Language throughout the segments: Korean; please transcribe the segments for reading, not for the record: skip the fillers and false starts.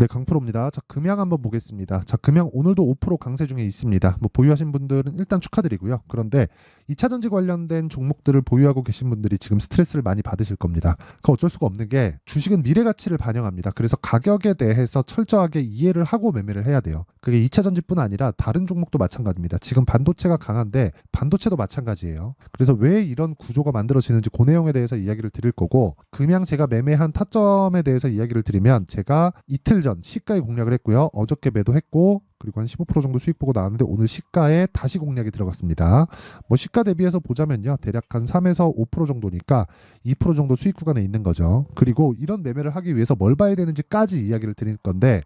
네, 강프로입니다. 자, 금양 한번 보겠습니다. 자, 금양 오늘도 5% 강세 중에 있습니다. 뭐 보유하신 분들은 일단 축하드리고요. 그런데 2차 전지 관련된 종목들을 보유하고 계신 분들이 지금 스트레스를 많이 받으실 겁니다. 그 어쩔 수가 없는 게 주식은 미래 가치를 반영합니다. 그래서 가격에 대해서 철저하게 이해를 하고 매매를 해야 돼요. 그게 2차 전지뿐 아니라 다른 종목도 마찬가지입니다. 지금 반도체가 강한데 반도체도 마찬가지예요. 그래서 왜 이런 구조가 만들어지는지 그 내용에 대해서 이야기를 드릴 거고, 금양 제가 매매한 타점에 대해서 이야기를 드리면, 제가 이틀 전 시가에 공략을 했고요. 어저께 매도했고, 그리고 한 15% 정도 수익 보고 나왔는데 오늘 시가에 다시 공략이 들어갔습니다. 뭐 시가 대비해서 보자면요, 대략 한 3에서 5% 정도니까 2% 정도 수익 구간에 있는 거죠. 그리고 이런 매매를 하기 위해서 뭘 봐야 되는지까지 이야기를 드릴 건데,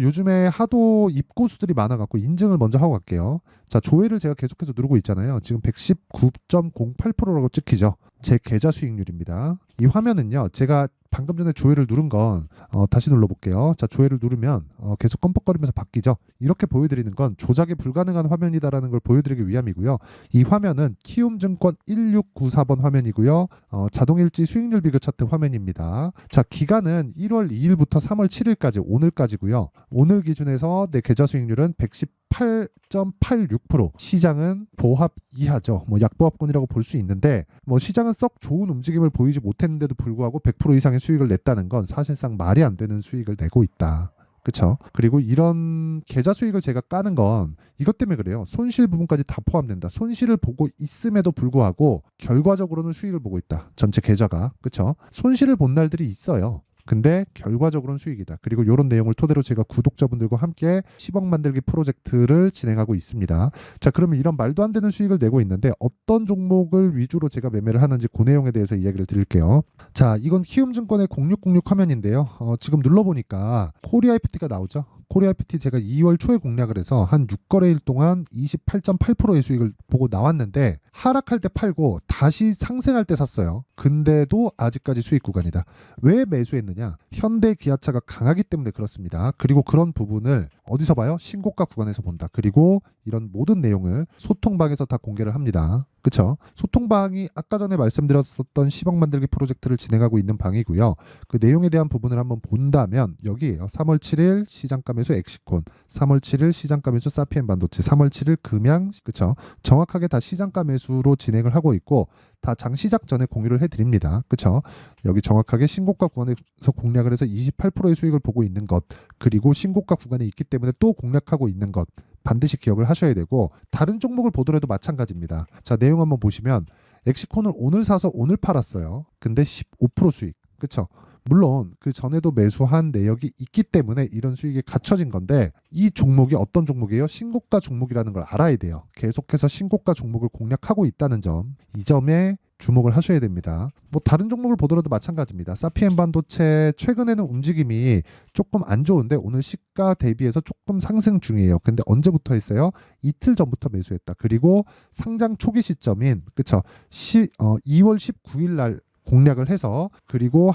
요즘에 하도 입고수들이 많아갖고 인증을 먼저 하고 갈게요. 자, 조회를 제가 계속해서 누르고 있잖아요. 지금 119.08%라고 찍히죠. 제 계좌 수익률입니다. 이 화면은요, 제가 방금 전에 조회를 누른 건 다시 눌러볼게요. 자, 조회를 누르면 계속 껌뻑거리면서 바뀌죠. 이렇게 보여드리는 건 조작이 불가능한 화면이다라는 걸 보여드리기 위함이고요. 이 화면은 키움증권 1694번 화면이고요. 자동일지 수익률 비교 차트 화면입니다. 자, 기간은 1월 2일부터 3월 7일까지 오늘까지고요. 오늘 기준에서 내 계좌 수익률은 118.86%. 시장은 보합 이하죠. 뭐 약보합권이라고 볼 수 있는데, 뭐 시장은 썩 좋은 움직임을 보이지 못했는데도 불구하고 100% 이상의 수익을 냈다는 건 사실상 말이 안 되는 수익을 내고 있다. 그쵸? 그리고 이런 계좌 수익을 제가 까는 건 이것 때문에 그래요. 손실 부분까지 다 포함된다. 손실을 보고 있음에도 불구하고 결과적으로는 수익을 보고 있다. 전체 계좌가. 그쵸? 손실을 본 날들이 있어요. 근데 결과적으로는 수익이다. 그리고 이런 내용을 토대로 제가 구독자분들과 함께 10억 만들기 프로젝트를 진행하고 있습니다. 자, 그러면 이런 말도 안 되는 수익을 내고 있는데 어떤 종목을 위주로 제가 매매를 하는지 그 내용에 대해서 이야기를 드릴게요. 자, 이건 키움증권의 0606 화면인데요. 지금 눌러보니까 코리아 FT가 나오죠. 코리아 FT 제가 2월 초에 공략을 해서 한 6거래일 동안 28.8%의 수익을 보고 나왔는데, 하락할 때 팔고 다시 상승할 때 샀어요. 근데도 아직까지 수익 구간이다. 왜 매수했느냐? 현대 기아차가 강하기 때문에 그렇습니다. 그리고 그런 부분을 어디서 봐요? 신고가 구간에서 본다. 그리고 이런 모든 내용을 소통방에서 다 공개를 합니다. 그쵸? 소통방이 아까 전에 말씀드렸었던 10억 만들기 프로젝트를 진행하고 있는 방이고요. 그 내용에 대한 부분을 한번 본다면 여기에요. 3월 7일 시장가 매수 엑시콘, 3월 7일 시장가 매수 사피엔 반도체, 3월 7일 금양, 그쵸? 정확하게 다 시장가 매수로 진행을 하고 있고, 다 장 시작 전에 공유를 해드립니다. 그쵸? 여기 정확하게 신고가 구간에서 공략을 해서 28%의 수익을 보고 있는 것, 그리고 신고가 구간에 있기 때문에 또 공략하고 있는 것, 반드시 기억을 하셔야 되고, 다른 종목을 보더라도 마찬가지입니다. 자, 내용 한번 보시면 엑시콘을 오늘 사서 오늘 팔았어요. 근데 15% 수익. 그쵸? 물론 그 전에도 매수한 내역이 있기 때문에 이런 수익이 갖춰진 건데, 이 종목이 어떤 종목이에요? 신고가 종목이라는 걸 알아야 돼요. 계속해서 신고가 종목을 공략하고 있다는 점, 이 점에 주목을 하셔야 됩니다. 뭐 다른 종목을 보더라도 마찬가지입니다. 사피엔 반도체 최근에는 움직임이 조금 안 좋은데 오늘 시가 대비해서 조금 상승 중이에요. 근데 언제부터 했어요? 이틀 전부터 매수했다. 그리고 상장 초기 시점인, 그쵸? 2월 19일 날 공략을 해서, 그리고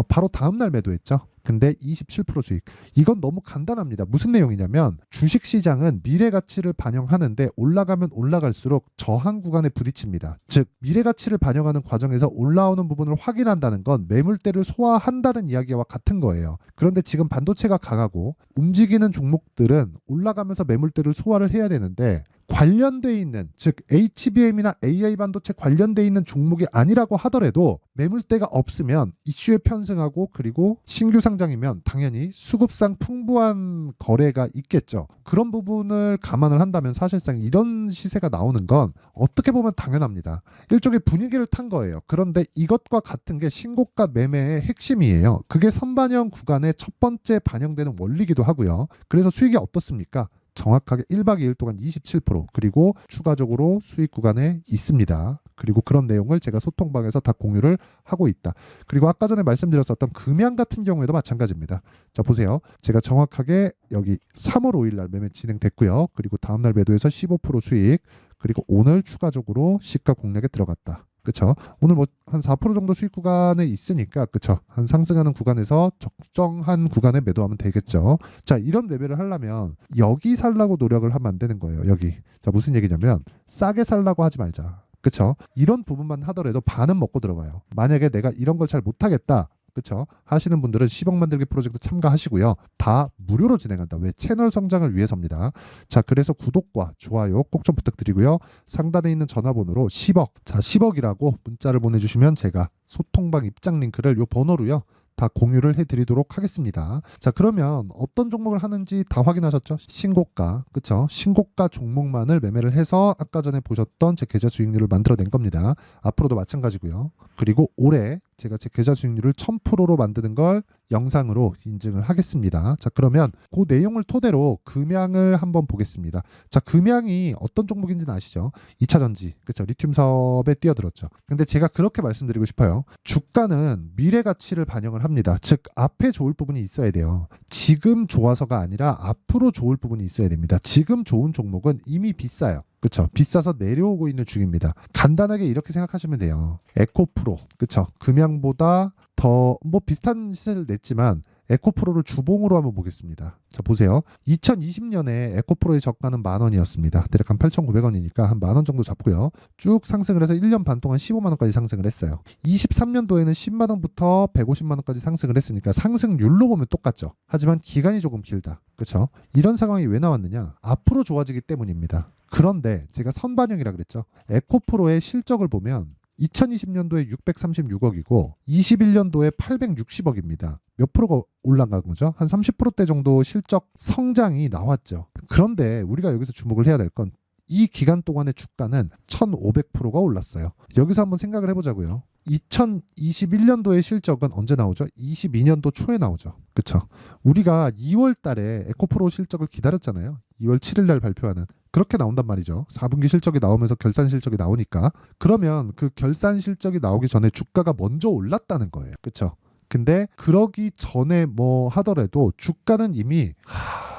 바로 다음 날 매도했죠. 근데 27% 수익. 이건 너무 간단합니다. 무슨 내용이냐면, 주식시장은 미래 가치를 반영하는데 올라가면 올라갈수록 저항 구간에 부딪힙니다. 즉 미래 가치를 반영하는 과정에서 올라오는 부분을 확인한다는 건 매물대를 소화한다는 이야기와 같은 거예요. 그런데 지금 반도체가 강하고 움직이는 종목들은 올라가면서 매물대를 소화를 해야 되는데, 관련돼 있는, 즉 HBM이나 AI 반도체 관련돼 있는 종목이 아니라고 하더라도 매물대가 없으면 이슈에 편승하고, 그리고 신규 상장이면 당연히 수급상 풍부한 거래가 있겠죠. 그런 부분을 감안을 한다면 사실상 이런 시세가 나오는 건 어떻게 보면 당연합니다. 일종의 분위기를 탄 거예요. 그런데 이것과 같은 게 신고가 매매의 핵심이에요. 그게 선반영 구간의 첫 번째 반영되는 원리기도 하고요. 그래서 수익이 어떻습니까? 정확하게 1박 2일 동안 27%, 그리고 추가적으로 수익 구간에 있습니다. 그리고 그런 내용을 제가 소통방에서 다 공유를 하고 있다. 그리고 아까 전에 말씀드렸었던 금양 같은 경우에도 마찬가지입니다. 자, 보세요. 제가 정확하게 여기 3월 5일 날 매매 진행됐고요. 그리고 다음날 매도해서 15% 수익, 그리고 오늘 추가적으로 시가 공략에 들어갔다. 그쵸? 오늘 뭐 한 4% 정도 수익 구간에 있으니까, 그쵸? 한 상승하는 구간에서 적정한 구간에 매도하면 되겠죠. 자, 이런 매매를 하려면 여기 살라고 노력을 하면 안 되는 거예요. 여기. 자, 무슨 얘기냐면 싸게 살라고 하지 말자. 그쵸? 이런 부분만 하더라도 반은 먹고 들어가요. 만약에 내가 이런 걸 잘 못하겠다, 그쵸? 하시는 분들은 10억 만들기 프로젝트 참가하시고요. 다 무료로 진행한다. 왜? 채널 성장을 위해서입니다. 자, 그래서 구독과 좋아요 꼭 좀 부탁드리고요. 상단에 있는 전화번호로 10억, 자 10억이라고 문자를 보내주시면 제가 소통방 입장 링크를 요 번호로요. 다 공유를 해드리도록 하겠습니다. 자, 그러면 어떤 종목을 하는지 다 확인하셨죠? 신고가, 그쵸? 신고가 종목만을 매매를 해서 아까 전에 보셨던 제 계좌 수익률을 만들어낸 겁니다. 앞으로도 마찬가지고요. 그리고 올해 제가 제 계좌 수익률을 1000%로 만드는 걸 영상으로 인증을 하겠습니다. 자, 그러면 그 내용을 토대로 금양을 한번 보겠습니다. 자, 금양이 어떤 종목인지는 아시죠? 2차전지, 그쵸? 리튬 사업에 뛰어들었죠. 근데 제가 그렇게 말씀드리고 싶어요. 주가는 미래 가치를 반영을 합니다. 즉, 앞에 좋을 부분이 있어야 돼요. 지금 좋아서가 아니라 앞으로 좋을 부분이 있어야 됩니다. 지금 좋은 종목은 이미 비싸요. 그쵸? 비싸서 내려오고 있는 중입니다. 간단하게 이렇게 생각하시면 돼요. 에코프로, 그쵸? 금양보다 더 뭐 비슷한 시세를 냈지만 에코프로를 주봉으로 한번 보겠습니다. 자, 보세요. 2020년에 에코프로의 저가는 10,000원이었습니다. 대략 한 8,900원이니까 한 10,000원 정도 잡고요. 쭉 상승을 해서 1년 반 동안 15만원까지 상승을 했어요. 23년도에는 10만원부터 150만원까지 상승을 했으니까 상승률로 보면 똑같죠. 하지만 기간이 조금 길다. 그렇죠? 이런 상황이 왜 나왔느냐? 앞으로 좋아지기 때문입니다. 그런데 제가 선반영이라 그랬죠. 에코프로의 실적을 보면 2020년도에 636억이고 21년도에 860억입니다. 몇 프로가 올라간 거죠? 한 30%대 정도 실적 성장이 나왔죠. 그런데 우리가 여기서 주목을 해야 될 건 이 기간 동안의 주가는 1500%가 올랐어요. 여기서 한번 생각을 해보자고요. 2021년도의 실적은 언제 나오죠? 22년도 초에 나오죠. 그쵸? 우리가 2월 달에 에코프로 실적을 기다렸잖아요. 2월 7일 날 발표하는. 그렇게 나온단 말이죠. 4분기 실적이 나오면서 결산 실적이 나오니까. 그러면 그 결산 실적이 나오기 전에 주가가 먼저 올랐다는 거예요. 그쵸? 근데 그러기 전에 뭐 하더라도 주가는 이미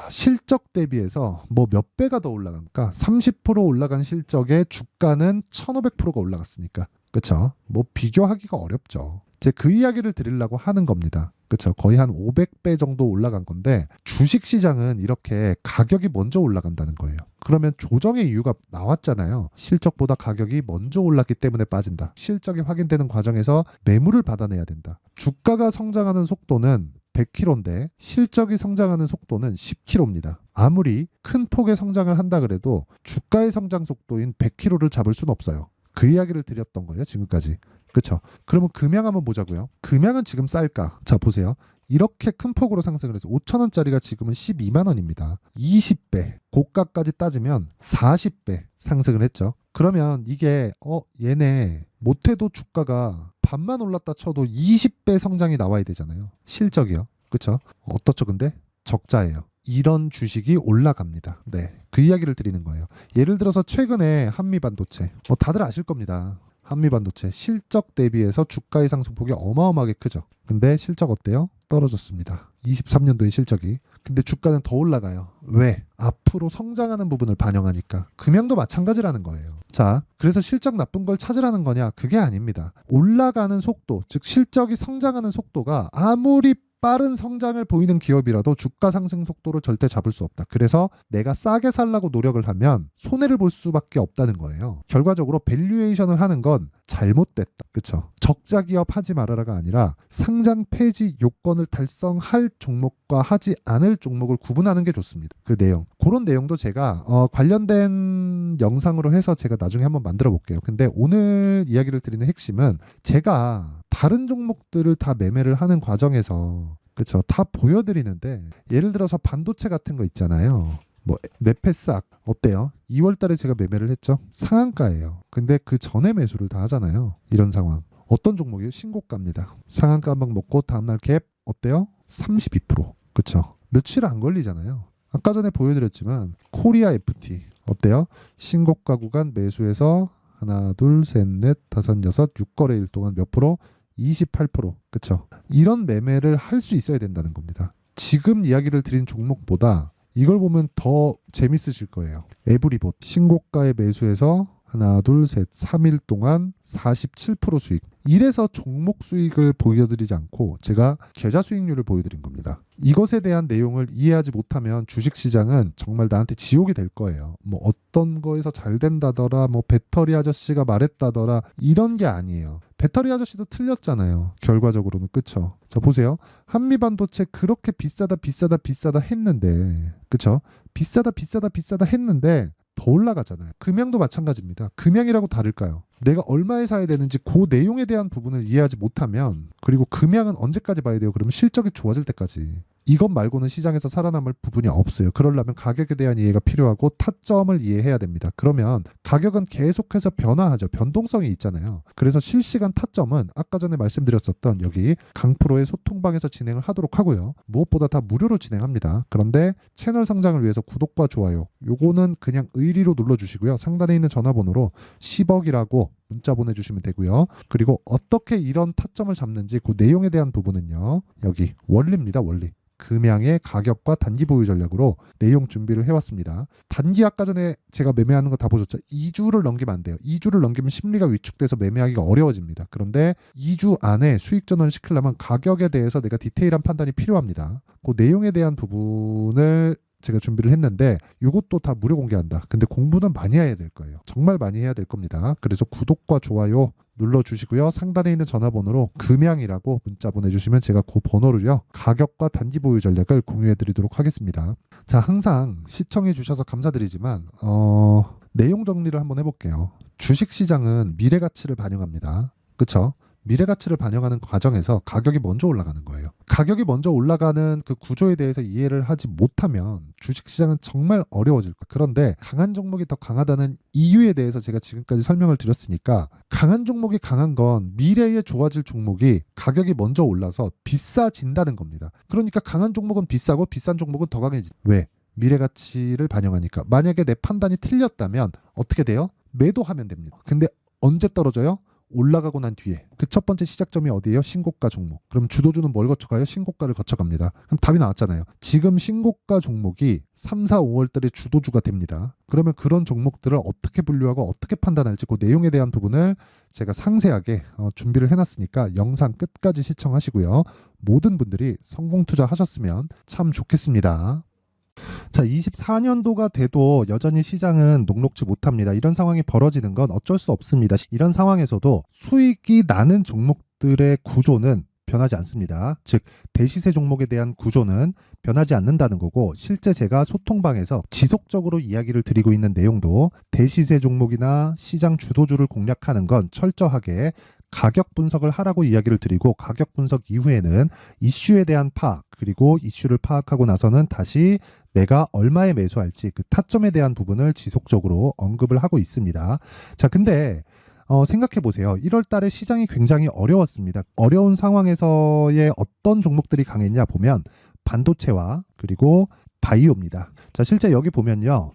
실적 대비해서 뭐 몇 배가 더 올라간까? 30% 올라간 실적에 주가는 1500%가 올라갔으니까. 그쵸? 뭐 비교하기가 어렵죠. 제 그 이야기를 드리려고 하는 겁니다. 그쵸? 거의 한 500배 정도 올라간 건데 주식시장은 이렇게 가격이 먼저 올라간다는 거예요. 그러면 조정의 이유가 나왔잖아요. 실적보다 가격이 먼저 올랐기 때문에 빠진다. 실적이 확인되는 과정에서 매물을 받아내야 된다. 주가가 성장하는 속도는 100km인데 실적이 성장하는 속도는 10km입니다. 아무리 큰 폭의 성장을 한다 그래도 주가의 성장 속도인 100km를 잡을 수는 없어요. 그 이야기를 드렸던 거예요, 지금까지. 그쵸? 그러면 금양 한번 보자고요. 금양은 지금 쌀까? 자, 보세요. 이렇게 큰 폭으로 상승을 해서 5,000원짜리가 지금은 12만 원입니다. 20배, 고가까지 따지면 40배 상승을 했죠. 그러면 이게 얘네 못해도 주가가 반만 올랐다 쳐도 20배 성장이 나와야 되잖아요. 실적이요. 그쵸? 어떻죠, 근데? 적자예요. 이런 주식이 올라갑니다. 네, 그 이야기를 드리는 거예요. 예를 들어서 최근에 한미반도체, 뭐 다들 아실 겁니다. 한미반도체 실적 대비해서 주가의 상승폭이 어마어마하게 크죠. 근데 실적 어때요? 떨어졌습니다. 23년도의 실적이. 근데 주가는 더 올라가요. 왜? 앞으로 성장하는 부분을 반영하니까. 금양도 마찬가지라는 거예요. 자, 그래서 실적 나쁜 걸 찾으라는 거냐? 그게 아닙니다. 올라가는 속도, 즉 실적이 성장하는 속도가 아무리 빠른 성장을 보이는 기업이라도 주가 상승 속도를 절대 잡을 수 없다. 그래서 내가 싸게 살라고 노력을 하면 손해를 볼 수밖에 없다는 거예요. 결과적으로 밸류에이션을 하는 건 잘못됐다. 그쵸? 적자 기업 하지 말아라가 아니라 상장 폐지 요건을 달성할 종목과 하지 않을 종목을 구분하는 게 좋습니다. 그 내용. 그런 내용도 제가 관련된 영상으로 해서 제가 나중에 한번 만들어 볼게요. 근데 오늘 이야기를 드리는 핵심은 제가 다른 종목들을 다 매매를 하는 과정에서 그쵸 다 보여드리는데 예를 들어서 반도체 같은 거 있잖아요. 뭐 네페스악 어때요? 2월 달에 제가 매매를 했죠. 상한가예요. 근데 그 전에 매수를 다 하잖아요. 이런 상황. 어떤 종목이에요? 신고가입니다. 상한가 한번 먹고 다음날 갭 어때요? 32%. 그쵸? 며칠 안 걸리잖아요. 아까 전에 보여드렸지만 코리아 FT 어때요? 신고가 구간 매수해서 하나, 둘, 셋, 넷, 다섯, 여섯, 6거래일 동안 몇 프로? 28%. 그쵸? 이런 매매를 할 수 있어야 된다는 겁니다. 지금 이야기를 드린 종목보다 이걸 보면 더 재밌으실 거예요. 에브리봇 신고가에 매수해서 하나, 둘, 셋, 3일 동안 47% 수익. 이래서 종목 수익을 보여드리지 않고 제가 계좌 수익률을 보여드린 겁니다. 이것에 대한 내용을 이해하지 못하면 주식시장은 정말 나한테 지옥이 될 거예요. 뭐 어떤 거에서 잘 된다더라, 뭐 배터리 아저씨가 말했다더라 이런 게 아니에요. 배터리 아저씨도 틀렸잖아요. 결과적으로는. 그쵸? 자, 보세요. 한미반도체 그렇게 비싸다 비싸다 비싸다 했는데, 그쵸? 비싸다 비싸다 비싸다 했는데 더 올라가잖아요. 금양도 마찬가지입니다. 금양이라고 다를까요? 내가 얼마에 사야 되는지 그 내용에 대한 부분을 이해하지 못하면, 그리고 금양은 언제까지 봐야 돼요? 그러면 실적이 좋아질 때까지. 이것 말고는 시장에서 살아남을 부분이 없어요. 그러려면 가격에 대한 이해가 필요하고 타점을 이해해야 됩니다. 그러면 가격은 계속해서 변화하죠. 변동성이 있잖아요. 그래서 실시간 타점은 아까 전에 말씀드렸었던 여기 강프로의 소통방에서 진행을 하도록 하고요. 무엇보다 다 무료로 진행합니다. 그런데 채널 성장을 위해서 구독과 좋아요, 요거는 그냥 의리로 눌러주시고요. 상단에 있는 전화번호로 10억이라고 문자 보내주시면 되고요. 그리고 어떻게 이런 타점을 잡는지 그 내용에 대한 부분은요, 여기 원리입니다. 원리. 금양의 가격과 단기 보유 전략으로 내용 준비를 해왔습니다. 단기 아까 전에 제가 매매하는 거 다 보셨죠? 2주를 넘기면 안 돼요. 2주를 넘기면 심리가 위축돼서 매매하기가 어려워집니다. 그런데 2주 안에 수익 전환을 시키려면 가격에 대해서 내가 디테일한 판단이 필요합니다. 그 내용에 대한 부분을 제가 준비를 했는데 이것도 다 무료 공개한다. 근데 공부는 많이 해야 될 거예요. 정말 많이 해야 될 겁니다. 그래서 구독과 좋아요 눌러주시고요. 상단에 있는 전화번호로 금양이라고 문자 보내주시면 제가 그 번호를요, 가격과 단기 보유 전략을 공유해드리도록 하겠습니다. 자, 항상 시청해 주셔서 감사드리지만 내용 정리를 한번 해볼게요. 주식시장은 미래 가치를 반영합니다. 그쵸? 미래 가치를 반영하는 과정에서 가격이 먼저 올라가는 거예요. 가격이 먼저 올라가는 그 구조에 대해서 이해를 하지 못하면 주식시장은 정말 어려워질 거예요. 그런데 강한 종목이 더 강하다는 이유에 대해서 제가 지금까지 설명을 드렸으니까, 강한 종목이 강한 건 미래에 좋아질 종목이 가격이 먼저 올라서 비싸진다는 겁니다. 그러니까 강한 종목은 비싸고 비싼 종목은 더 강해지. 왜? 미래 가치를 반영하니까. 만약에 내 판단이 틀렸다면 어떻게 돼요? 매도하면 됩니다. 근데 언제 떨어져요? 올라가고 난 뒤에. 그 첫 번째 시작점이 어디예요? 신고가 종목. 그럼 주도주는 뭘 거쳐가요? 신고가를 거쳐갑니다. 그럼 답이 나왔잖아요. 지금 신고가 종목이 3, 4, 5월달에 주도주가 됩니다. 그러면 그런 종목들을 어떻게 분류하고 어떻게 판단할지 그 내용에 대한 부분을 제가 상세하게 준비를 해놨으니까 영상 끝까지 시청하시고요. 모든 분들이 성공 투자하셨으면 참 좋겠습니다. 자, 24년도가 돼도 여전히 시장은 녹록지 못합니다. 이런 상황이 벌어지는 건 어쩔 수 없습니다. 이런 상황에서도 수익이 나는 종목들의 구조는 변하지 않습니다. 즉, 대시세 종목에 대한 구조는 변하지 않는다는 거고, 실제 제가 소통방에서 지속적으로 이야기를 드리고 있는 내용도 대시세 종목이나 시장 주도주를 공략하는 건 철저하게 가격 분석을 하라고 이야기를 드리고, 가격 분석 이후에는 이슈에 대한 파악, 그리고 이슈를 파악하고 나서는 다시 내가 얼마에 매수할지 그 타점에 대한 부분을 지속적으로 언급을 하고 있습니다. 자, 근데 생각해 보세요. 1월 달에 시장이 굉장히 어려웠습니다. 어려운 상황에서의 어떤 종목들이 강했냐 보면 반도체와 그리고 바이오입니다. 자, 실제 여기 보면요.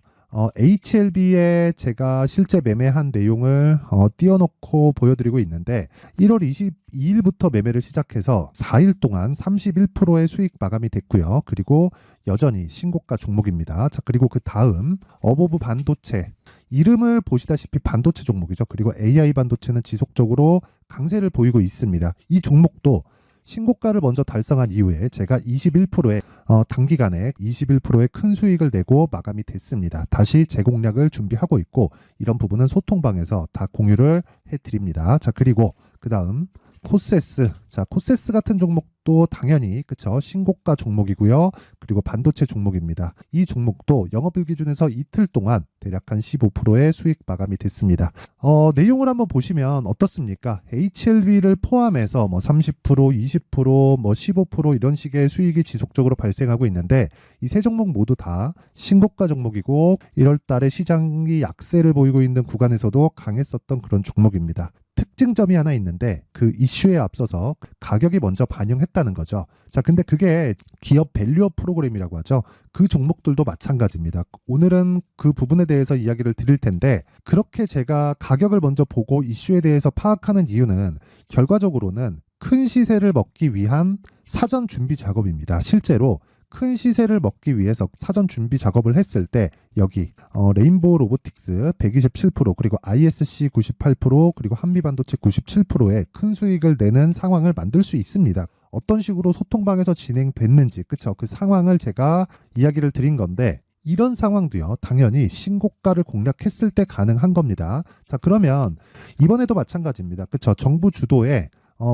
HLB에 제가 실제 매매한 내용을 띄워놓고 보여드리고 있는데, 1월 22일부터 매매를 시작해서 4일 동안 31%의 수익 마감이 됐고요. 그리고 여전히 신고가 종목입니다. 자, 그리고 그 다음 어보브 반도체, 이름을 보시다시피 반도체 종목이죠. 그리고 AI 반도체는 지속적으로 강세를 보이고 있습니다. 이 종목도 신고가를 먼저 달성한 이후에 제가 21%의 단기간에 21%의 큰 수익을 내고 마감이 됐습니다. 다시 재공략을 준비하고 있고, 이런 부분은 소통방에서 다 공유를 해드립니다. 자, 그리고 그 다음 코세스. 자, 코세스 같은 종목도 당연히 그쵸, 신고가 종목이고요. 그리고 반도체 종목입니다. 이 종목도 영업일 기준에서 이틀 동안 대략 한 15%의 수익 마감이 됐습니다. 내용을 한번 보시면 어떻습니까? HLB를 포함해서 뭐 30%, 20%, 뭐 15% 이런 식의 수익이 지속적으로 발생하고 있는데, 이 세 종목 모두 다 신고가 종목이고 1월 달에 시장이 약세를 보이고 있는 구간에서도 강했었던 그런 종목입니다. 특징점이 하나 있는데, 그 이슈에 앞서서 가격이 먼저 반영했다는 거죠. 자, 근데 그게 기업 밸류업 프로그램이라고 하죠. 그 종목들도 마찬가지입니다. 오늘은 그 부분에 대해서 이야기를 드릴 텐데, 그렇게 제가 가격을 먼저 보고 이슈에 대해서 파악하는 이유는 결과적으로는 큰 시세를 먹기 위한 사전 준비 작업입니다. 실제로 큰 시세를 먹기 위해서 사전 준비 작업을 했을 때 여기 레인보우 로보틱스 127%, 그리고 ISC 98%, 그리고 한미반도체 97%의 큰 수익을 내는 상황을 만들 수 있습니다. 어떤 식으로 소통방에서 진행됐는지, 그쵸? 그 상황을 제가 이야기를 드린 건데, 이런 상황도요, 당연히 신고가를 공략했을 때 가능한 겁니다. 자, 그러면 이번에도 마찬가지입니다. 그쵸? 정부 주도의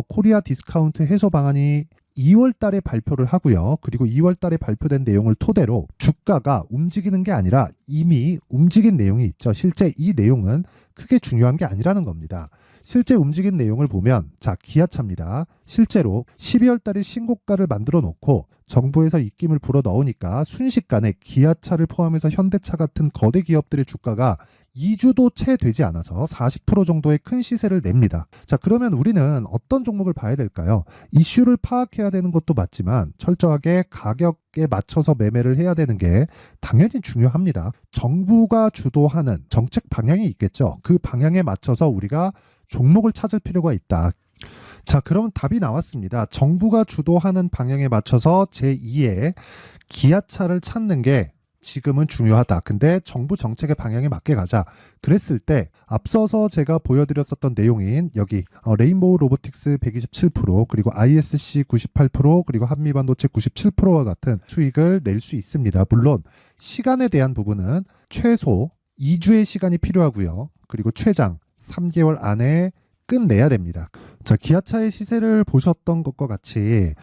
코리아 디스카운트 해소 방안이 2월 달에 발표를 하고요. 그리고 2월 달에 발표된 내용을 토대로 주가가 움직이는 게 아니라 이미 움직인 내용이 있죠. 실제 이 내용은 크게 중요한 게 아니라는 겁니다. 실제 움직인 내용을 보면, 자, 기아차입니다. 실제로 12월 달에 신고가를 만들어 놓고 정부에서 입김을 불어 넣으니까 순식간에 기아차를 포함해서 현대차 같은 거대 기업들의 주가가 2주도 채 되지 않아서 40% 정도의 큰 시세를 냅니다. 자, 그러면 우리는 어떤 종목을 봐야 될까요? 이슈를 파악해야 되는 것도 맞지만 철저하게 가격에 맞춰서 매매를 해야 되는 게 당연히 중요합니다. 정부가 주도하는 정책 방향이 있겠죠. 그 방향에 맞춰서 우리가 종목을 찾을 필요가 있다. 자, 그럼 답이 나왔습니다. 정부가 주도하는 방향에 맞춰서 제2의 기아차를 찾는 게 지금은 중요하다. 근데 정부 정책의 방향에 맞게 가자. 그랬을 때 앞서서 제가 보여드렸었던 내용인 여기 레인보우 로보틱스 127%, 그리고 ISC 98%, 그리고 한미반도체 97%와 같은 수익을 낼 수 있습니다. 물론 시간에 대한 부분은 최소 2주의 시간이 필요하고요. 그리고 최장 3개월 안에 끝내야 됩니다. 자, 기아차의 시세를 보셨던 것과 같이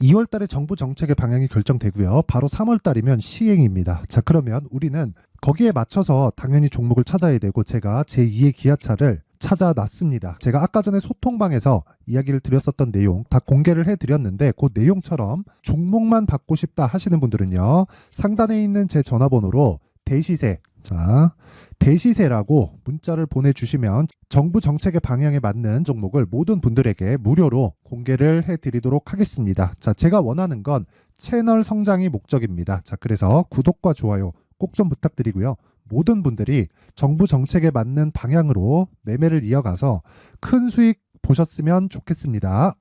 2월 달에 정부 정책의 방향이 결정되고요. 바로 3월 달이면 시행입니다. 자, 그러면 우리는 거기에 맞춰서 당연히 종목을 찾아야 되고, 제가 제2의 기아차를 찾아놨습니다. 제가 아까 전에 소통방에서 이야기를 드렸었던 내용 다 공개를 해드렸는데, 그 내용처럼 종목만 받고 싶다 하시는 분들은요, 상단에 있는 제 전화번호로 대시세, 자, 대시세라고 문자를 보내주시면 정부 정책의 방향에 맞는 종목을 모든 분들에게 무료로 공개를 해드리도록 하겠습니다. 자, 제가 원하는 건 채널 성장이 목적입니다. 자, 그래서 구독과 좋아요 꼭 좀 부탁드리고요. 모든 분들이 정부 정책에 맞는 방향으로 매매를 이어가서 큰 수익 보셨으면 좋겠습니다.